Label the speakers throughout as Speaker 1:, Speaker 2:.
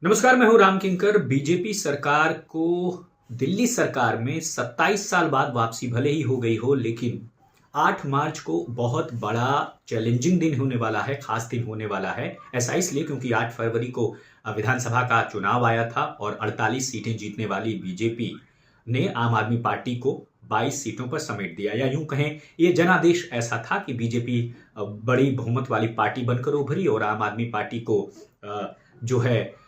Speaker 1: नमस्कार, मैं हूं राम किंकर। बीजेपी सरकार को दिल्ली सरकार में 27 साल बाद वापसी भले ही हो गई हो, लेकिन 8 मार्च को बहुत बड़ा चैलेंजिंग दिन होने वाला है, खास दिन होने वाला है। ऐसा इसलिए क्योंकि 8 फरवरी को विधानसभा का चुनाव आया था और 48 सीटें जीतने वाली बीजेपी ने आम आदमी पार्टी को 22 सीटों पर समेट दिया, या यूं कहें ये जनादेश ऐसा था कि बीजेपी बड़ी बहुमत वाली पार्टी बनकर उभरी और आम आदमी पार्टी को जो है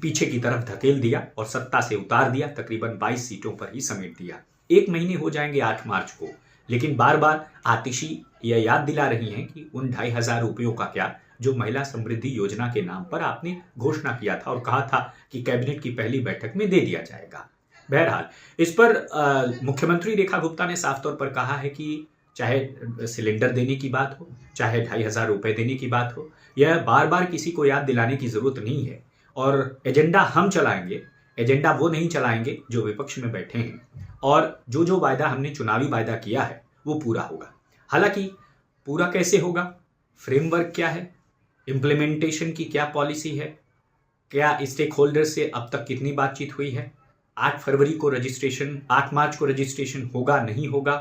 Speaker 1: पीछे की तरफ धकेल दिया और सत्ता से उतार दिया, तकरीबन 22 सीटों पर ही समेट दिया। 1 महीने हो जाएंगे 8 मार्च को, लेकिन बार बार आतिशी यह याद दिला रही हैं कि उन 2500 रुपयों का क्या जो महिला समृद्धि योजना के नाम पर आपने घोषणा किया था और कहा था कि कैबिनेट की पहली बैठक में दे दिया जाएगा। बहरहाल इस पर मुख्यमंत्री रेखा गुप्ता ने साफ तौर पर कहा है कि चाहे सिलेंडर देने की बात हो, चाहे 2500 रुपए देने की बात हो, यह बार बार किसी को याद दिलाने की जरूरत नहीं है। और एजेंडा हम चलाएंगे, एजेंडा वो नहीं चलाएंगे जो विपक्ष में बैठे हैं, और जो वायदा हमने चुनावी वायदा किया है वो पूरा होगा। हालांकि पूरा कैसे होगा, फ्रेमवर्क क्या है, इंप्लीमेंटेशन की क्या पॉलिसी है, क्या स्टेक होल्डर से अब तक कितनी बातचीत हुई है, 8 फरवरी को रजिस्ट्रेशन, 8 मार्च को रजिस्ट्रेशन होगा नहीं होगा,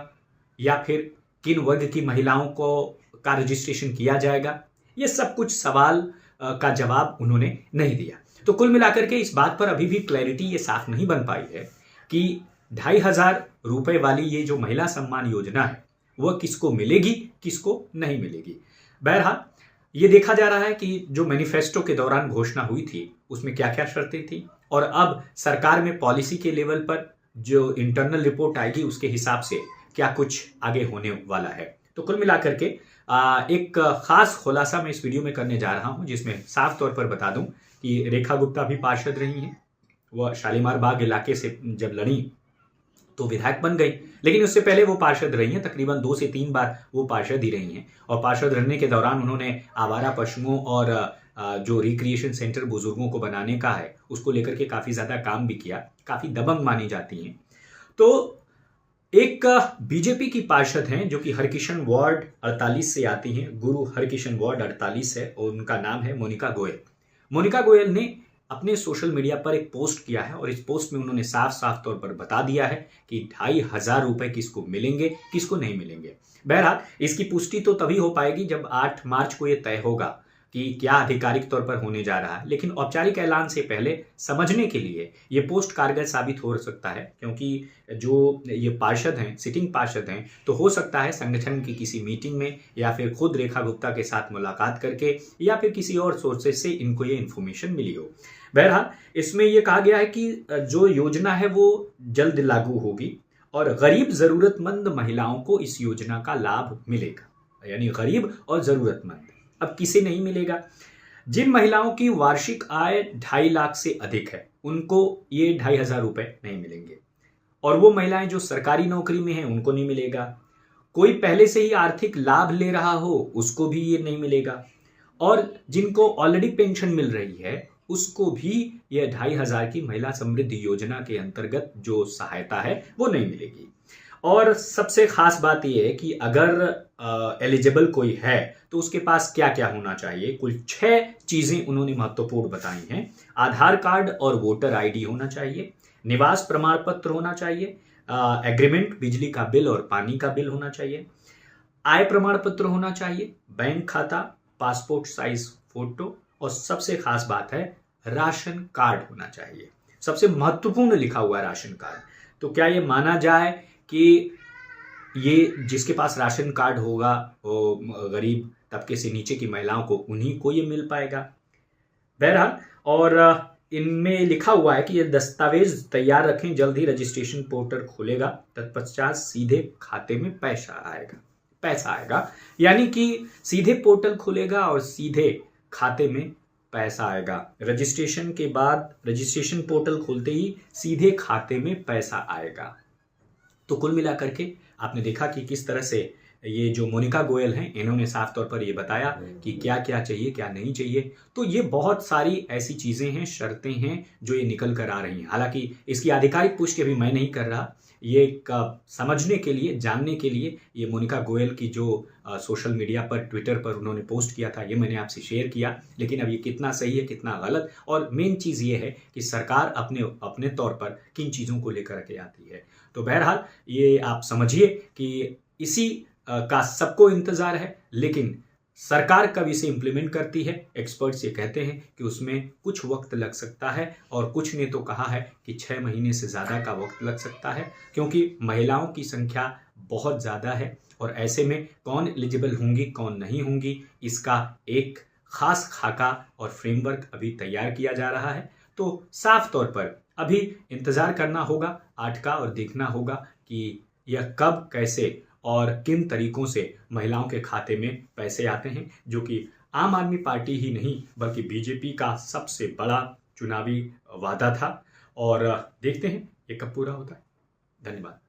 Speaker 1: या फिर किन वर्ग की महिलाओं को का रजिस्ट्रेशन किया जाएगा, ये सब कुछ सवाल का जवाब उन्होंने नहीं दिया। तो कुल मिलाकर के इस बात पर अभी भी क्लैरिटी ये साफ नहीं बन पाई है कि 2500 रुपए वाली ये जो महिला सम्मान योजना है वह किसको मिलेगी, किसको नहीं मिलेगी। बहरहाल ये देखा जा रहा है कि जो मैनिफेस्टो के दौरान घोषणा हुई थी उसमें क्या क्या शर्तें थी, और अब सरकार में पॉलिसी के लेवल पर जो इंटरनल रिपोर्ट आएगी उसके हिसाब से क्या कुछ आगे होने वाला है। तो कुल मिलाकर के एक खास खुलासा मैं इस वीडियो में करने जा रहा हूं, जिसमें साफ तौर पर बता दूं कि रेखा गुप्ता भी पार्षद रही हैं। वह शालीमार बाग इलाके से जब लड़ी तो विधायक बन गई, लेकिन उससे पहले वो पार्षद रही हैं, तकरीबन 2 से 3 बार वो पार्षद ही रही हैं। और पार्षद रहने के दौरान उन्होंने आवारा पशुओं और जो रिक्रिएशन सेंटर बुजुर्गों को बनाने का है उसको लेकर के काफी ज्यादा काम भी किया, काफी दबंग मानी जाती हैं। तो एक बीजेपी की पार्षद हैं जो कि हरकिशन वार्ड 48 से आती हैं, गुरु हरकिशन वार्ड 48 है, और उनका नाम है मोनिका गोयल। मोनिका गोयल ने अपने सोशल मीडिया पर एक पोस्ट किया है और इस पोस्ट में उन्होंने साफ साफ तौर पर बता दिया है कि 2500 रुपए किसको मिलेंगे, किसको नहीं मिलेंगे। बहरहाल इसकी पुष्टि तो तभी हो पाएगी जब 8 मार्च को यह तय होगा कि क्या आधिकारिक तौर पर होने जा रहा है, लेकिन औपचारिक ऐलान से पहले समझने के लिए ये पोस्ट कारगर साबित हो सकता है, क्योंकि जो ये पार्षद हैं, सिटिंग पार्षद हैं, तो हो सकता है संगठन की किसी मीटिंग में या फिर खुद रेखा गुप्ता के साथ मुलाकात करके या फिर किसी और सोर्सेज से इनको ये इन्फॉर्मेशन मिली हो। बहरहाल इसमें यह कहा गया है कि जो योजना है वो जल्द लागू होगी और गरीब जरूरतमंद महिलाओं को इस योजना का लाभ मिलेगा, यानी गरीब और जरूरतमंद। अब किसे नहीं मिलेगा? जिन महिलाओं की वार्षिक आय 2.5 लाख से अधिक है उनको ये 2500 रुपए नहीं मिलेंगे, और वो महिलाएं जो सरकारी नौकरी में हैं उनको नहीं मिलेगा। कोई पहले से ही आर्थिक लाभ ले रहा हो उसको भी ये नहीं मिलेगा, और जिनको ऑलरेडी पेंशन मिल रही है उसको भी ये 2500 की महिला समृद्धि योजना के अंतर्गत जो सहायता है वो नहीं मिलेगी। और सबसे खास बात यह है कि अगर एलिजिबल कोई है तो उसके पास क्या क्या होना चाहिए। कुल 6 चीजें उन्होंने महत्वपूर्ण बताई हैं। आधार कार्ड और वोटर आईडी होना चाहिए, निवास प्रमाण पत्र होना चाहिए, एग्रीमेंट बिजली का बिल और पानी का बिल होना चाहिए, आय प्रमाण पत्र होना चाहिए, बैंक खाता, पासपोर्ट साइज फोटो, और सबसे खास बात है राशन कार्ड होना चाहिए। सबसे महत्वपूर्ण लिखा हुआ है राशन कार्ड। तो क्या ये माना जाए कि ये जिसके पास राशन कार्ड होगा वो गरीब तबके से नीचे की महिलाओं को उन्हीं को ये मिल पाएगा? बहरहाल और इनमें लिखा हुआ है कि ये दस्तावेज तैयार रखें, जल्द ही रजिस्ट्रेशन पोर्टल खुलेगा, तत्पश्चात सीधे खाते में पैसा आएगा, यानी कि सीधे पोर्टल खुलेगा और सीधे खाते में पैसा आएगा। रजिस्ट्रेशन के बाद रजिस्ट्रेशन पोर्टल खुलते ही सीधे खाते में पैसा आएगा। तो कुल मिलाकर के आपने देखा कि किस तरह से ये जो मोनिका गोयल हैं, इन्होंने साफ तौर पर ये बताया कि क्या क्या चाहिए, क्या नहीं चाहिए। तो ये बहुत सारी ऐसी चीज़ें हैं, शर्तें हैं जो ये निकल कर आ रही हैं। हालांकि इसकी आधिकारिक पुष्टि अभी मैं नहीं कर रहा, ये समझने के लिए, जानने के लिए ये मोनिका गोयल की जो सोशल मीडिया पर, ट्विटर पर उन्होंने पोस्ट किया था, ये मैंने आपसे शेयर किया। लेकिन अब ये कितना सही है, कितना गलत, और मेन चीज़ ये है कि सरकार अपने अपने तौर पर किन चीज़ों को लेकर के आती है। तो बहरहाल ये आप समझिए कि इसी का सबको इंतज़ार है, लेकिन सरकार कब इसे इम्प्लीमेंट करती है, एक्सपर्ट्स ये कहते हैं कि उसमें कुछ वक्त लग सकता है, और कुछ ने तो कहा है कि 6 महीने से ज़्यादा का वक्त लग सकता है, क्योंकि महिलाओं की संख्या बहुत ज़्यादा है और ऐसे में कौन एलिजिबल होंगी, कौन नहीं होंगी, इसका एक खास खाका और फ्रेमवर्क अभी तैयार किया जा रहा है। तो साफ तौर पर अभी इंतज़ार करना होगा 8 का, और देखना होगा कि यह कब, कैसे और किन तरीकों से महिलाओं के खाते में पैसे आते हैं, जो कि आम आदमी पार्टी ही नहीं बल्कि बीजेपी का सबसे बड़ा चुनावी वादा था। और देखते हैं ये कब पूरा होता है। धन्यवाद।